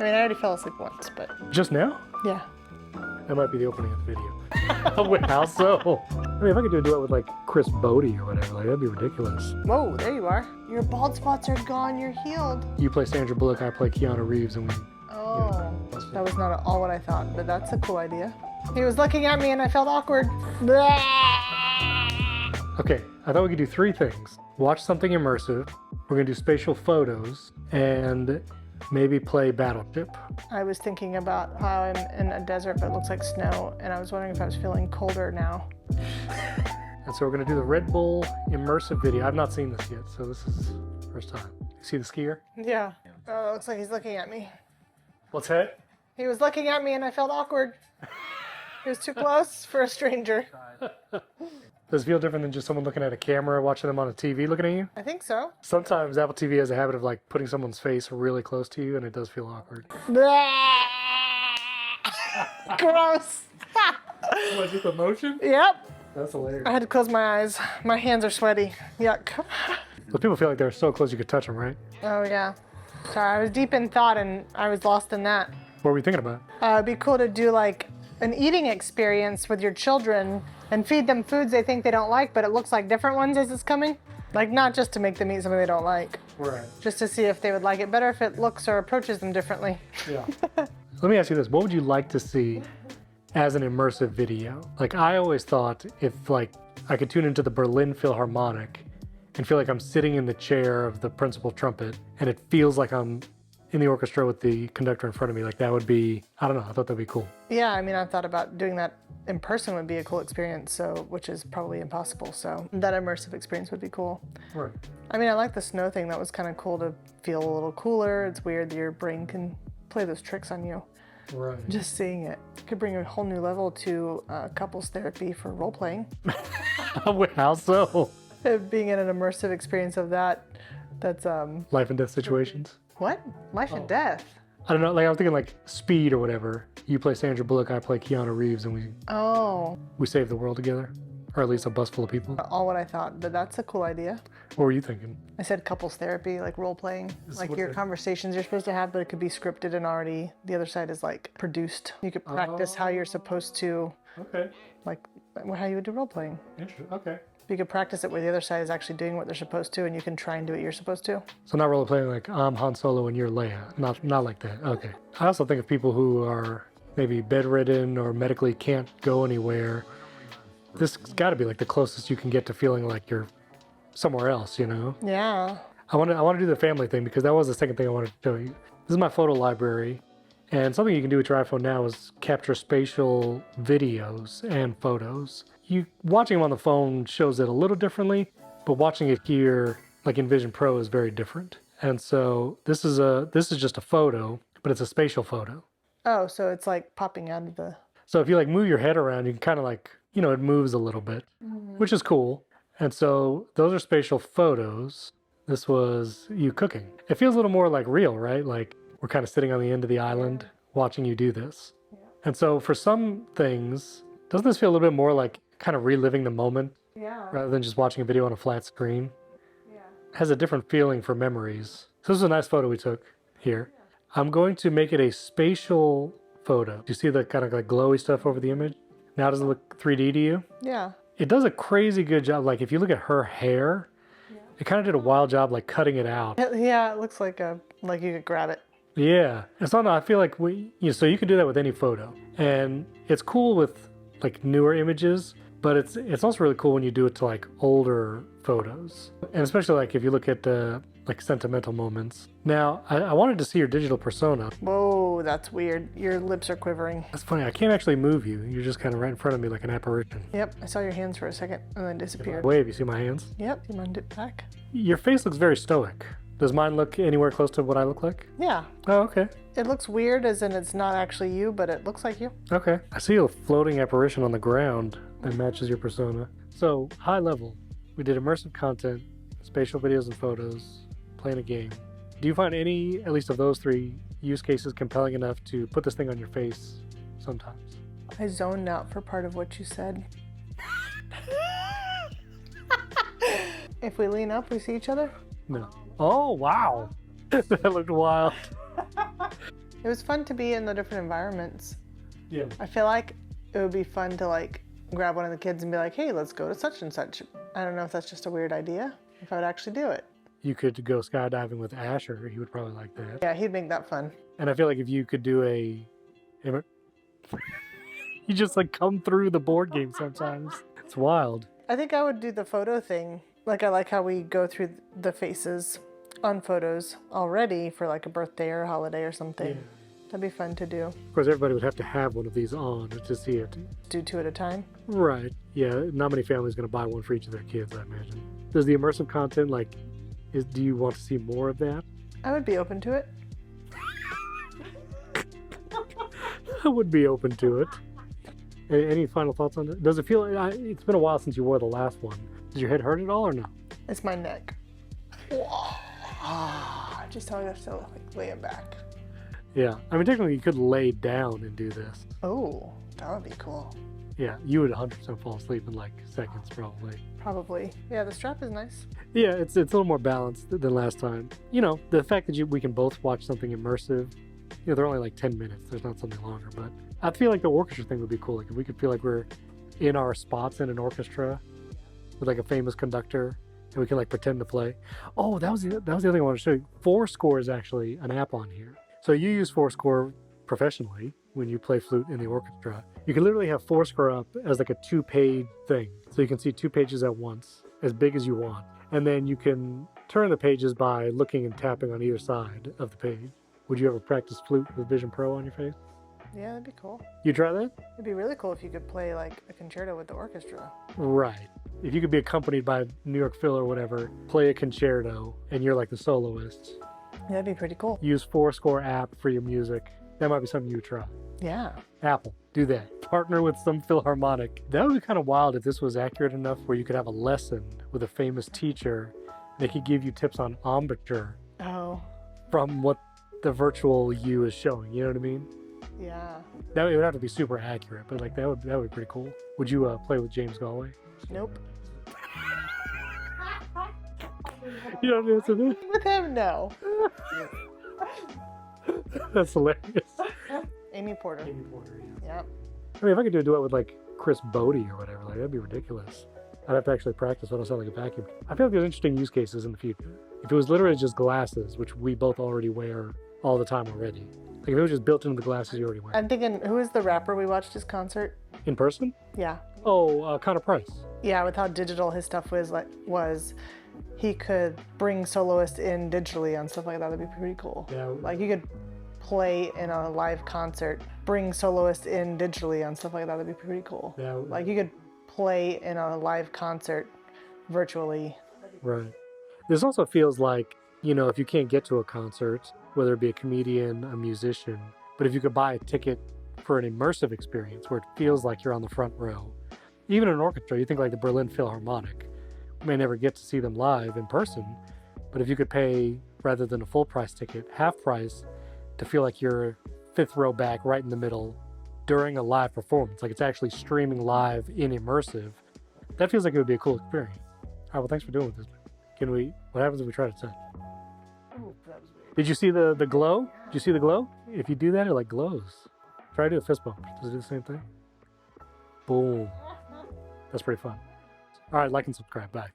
I mean, I already fell asleep once, but... Just now? Yeah. That might be the opening of the video. Wait, how so? I mean, if I could do a duet with like Chris Bodie or whatever, like that'd be ridiculous. Whoa, there you are. Your bald spots are gone, you're healed. You play Sandra Bullock, I play Keanu Reeves, and we... Oh, that was not at all what I thought, but that's a cool idea. He was looking at me and I felt awkward. Blah! Okay, I thought we could do 3 things. Watch something immersive, we're gonna do spatial photos, and maybe play Battleship. I was thinking about how I'm in a desert, but it looks like snow, and I was wondering if I was feeling colder now. And so we're gonna do the Red Bull immersive video. I've not seen this yet, so this is first time. You see the skier? Yeah. Oh, it looks like he's looking at me. What's that? He was looking at me and I felt awkward. He was too close for a stranger. Does it feel different than just someone looking at a camera, watching them on a TV looking at you? I think so. Sometimes Apple TV has a habit of like putting someone's face really close to you, and it does feel awkward. Gross. What, just emotion? Yep. That's hilarious. I had to close my eyes. My hands are sweaty. Yuck. But people feel like they're so close you could touch them, right? Oh, yeah. Sorry, I was deep in thought and I was lost in that. What were you thinking about? It'd be cool to do like an eating experience with your children and feed them foods they think they don't like, but it looks like different ones as it's coming. Like not just to make them eat something they don't like. Right. Just to see if they would like it better if it looks or approaches them differently. Yeah. Let me ask you this. What would you like to see as an immersive video? Like I always thought if like I could tune into the Berlin Philharmonic and feel like I'm sitting in the chair of the principal trumpet and it feels like I'm in the orchestra with the conductor in front of me, like that would be, I don't know, I thought that'd be cool. Yeah, I mean, I've thought about doing that in person would be a cool experience, so which is probably impossible, so that immersive experience would be cool. Right. I mean, I like the snow thing. That was kind of cool to feel a little cooler. It's weird that your brain can play those tricks on you. Right. Just seeing it could bring a whole new level to couples therapy for role-playing. How so? Being in an immersive experience of that, that's... Life and death situations? What? Life and death? I don't know, like I was thinking like Speed or whatever. You play Sandra Bullock, I play Keanu Reeves, and we save the world together. Or at least a bus full of people. All what I thought, but that's a cool idea. What were you thinking? I said couples therapy, like role-playing. Like your conversations you're supposed to have, but it could be scripted and already, the other side is like produced. You could practice how you're supposed to, like how you would do role-playing. Interesting, okay. You could practice it where the other side is actually doing what they're supposed to, and you can try and do what you're supposed to. So not role-playing like I'm Han Solo and you're Leia, not like that, okay. I also think of people who are maybe bedridden or medically can't go anywhere. This has got to be like the closest you can get to feeling like you're somewhere else, you know? Yeah. I want to do the family thing because that was the second thing I wanted to show you. This is my photo library, and something you can do with your iPhone now is capture spatial videos and photos. Watching them on the phone shows it a little differently, but watching it here, like in Vision Pro, is very different. And so this is just a photo, but it's a spatial photo. Oh, so it's like popping out of the... So if you like move your head around, you can kind of like, you know, it moves a little bit, which is cool. And so those are spatial photos. This was you cooking. It feels a little more like real, right? Like we're kind of sitting on the end of the island watching you do this. Yeah. And so for some things, doesn't this feel a little bit more like kind of reliving the moment rather than just watching a video on a flat screen? Yeah. It has a different feeling for memories. So this is a nice photo we took here. Yeah. I'm going to make it a spatial photo. Do you see the kind of like glowy stuff over the image? Now does it look 3D to you? Yeah. It does a crazy good job. Like if you look at her hair, it kind of did a wild job like cutting it out. Yeah, it looks like you could grab it. Yeah. It's not, I feel like so you can do that with any photo. And it's cool with like newer images, but it's also really cool when you do it to like older photos. And especially like if you look at like sentimental moments. Now, I wanted to see your digital persona. Whoa, that's weird. Your lips are quivering. That's funny. I can't actually move you. You're just kind of right in front of me like an apparition. Yep, I saw your hands for a second and then disappeared. Wave, you see my hands? Yep, you mind it back? Your face looks very stoic. Does mine look anywhere close to what I look like? Yeah. Oh, okay. It looks weird as in it's not actually you, but it looks like you. Okay. I see a floating apparition on the ground that matches your persona. So, high level, we did immersive content, spatial videos and photos, playing a game. Do you find any, at least of those 3 use cases, compelling enough to put this thing on your face sometimes? I zoned out for part of what you said. If we lean up, we see each other? No. Oh, wow. That looked wild. It was fun to be in the different environments. Yeah. I feel like it would be fun to like grab one of the kids and be like, hey, let's go to such and such. I don't know if that's just a weird idea, if I would actually do it. You could go skydiving with Asher. He would probably like that. Yeah, he'd make that fun. And I feel like if you could do you just like come through the board game sometimes. It's wild. I think I would do the photo thing. Like I like how we go through the faces on photos already for like a birthday or a holiday or something. Yeah. That'd be fun to do. Of course, everybody would have to have one of these on to see it. Do 2 at a time. Right. Yeah. Not many families going to buy one for each of their kids, I imagine. Does the immersive content, like, do you want to see more of that? I would be open to it. I would be open to it. Any final thoughts on it? Does it feel, it's been a while since you wore the last one. Does your head hurt at all or no? It's my neck. Just how I have to like lay it back. Yeah. I mean, technically you could lay down and do this. Oh, that would be cool. Yeah. You would 100% fall asleep in like seconds probably. Probably. Yeah, the strap is nice. Yeah, it's a little more balanced than last time. You know, the fact that we can both watch something immersive, you know, they're only like 10 minutes. There's not something longer, but I feel like the orchestra thing would be cool. Like if we could feel like we're in our spots in an orchestra with like a famous conductor and we can like pretend to play. Oh, that was the other thing I wanted to show you. Fourscore is actually an app on here. So you use Fourscore professionally when you play flute in the orchestra. You can literally have Fourscore up as like a 2-page thing. So you can see 2 pages at once, as big as you want. And then you can turn the pages by looking and tapping on either side of the page. Would you ever practice flute with Vision Pro on your face? Yeah, that'd be cool. You try that? It'd be really cool if you could play like a concerto with the orchestra. Right. If you could be accompanied by New York Phil or whatever, play a concerto, and you're like the soloist. Yeah, that'd be pretty cool. Use Fourscore app for your music. That might be something you would try. Yeah. Apple, do that. Partner with some Philharmonic. That would be kind of wild if this was accurate enough where you could have a lesson with a famous teacher. They could give you tips on embouchure from what the virtual you is showing. You know what I mean? Yeah. That would have to be super accurate, but like that would be pretty cool. Would you play with James Galway? Nope. You don't answer that? With him, no. That's hilarious. Amy Porter. Amy Porter, yeah. Yep. I mean, if I could do a duet with like Chris Bodie or whatever, like that'd be ridiculous. I'd have to actually practice what I sound like a vacuum. I feel like there's interesting use cases in the future. If it was literally just glasses, which we both already wear all the time already. Like if it was just built into the glasses you already wear. I'm thinking, who is the rapper we watched his concert? In person? Yeah. Oh, Connor Price. Yeah, with how digital his stuff was, he could bring soloists in digitally on stuff like that. That'd be pretty cool. Yeah. Like you could play in a live concert, bring soloists in digitally on stuff like that. That'd be pretty cool. Yeah. Like you could play in a live concert virtually. Right. This also feels like, you know, if you can't get to a concert, whether it be a comedian, a musician, but if you could buy a ticket for an immersive experience where it feels like you're on the front row, even an orchestra, you think like the Berlin Philharmonic, you may never get to see them live in person, but if you could pay, rather than a full price ticket, half price, to feel like you're 5th row back right in the middle during a live performance, like it's actually streaming live in immersive, that feels like it would be a cool experience. All right, well, thanks for doing this. What happens if we try to touch? Ooh, that was weird. Did you see the glow? Did you see the glow? If you do that, it like glows. Try to do a fist bump. Does it do the same thing? Boom. That's pretty fun. All right, like and subscribe. Bye.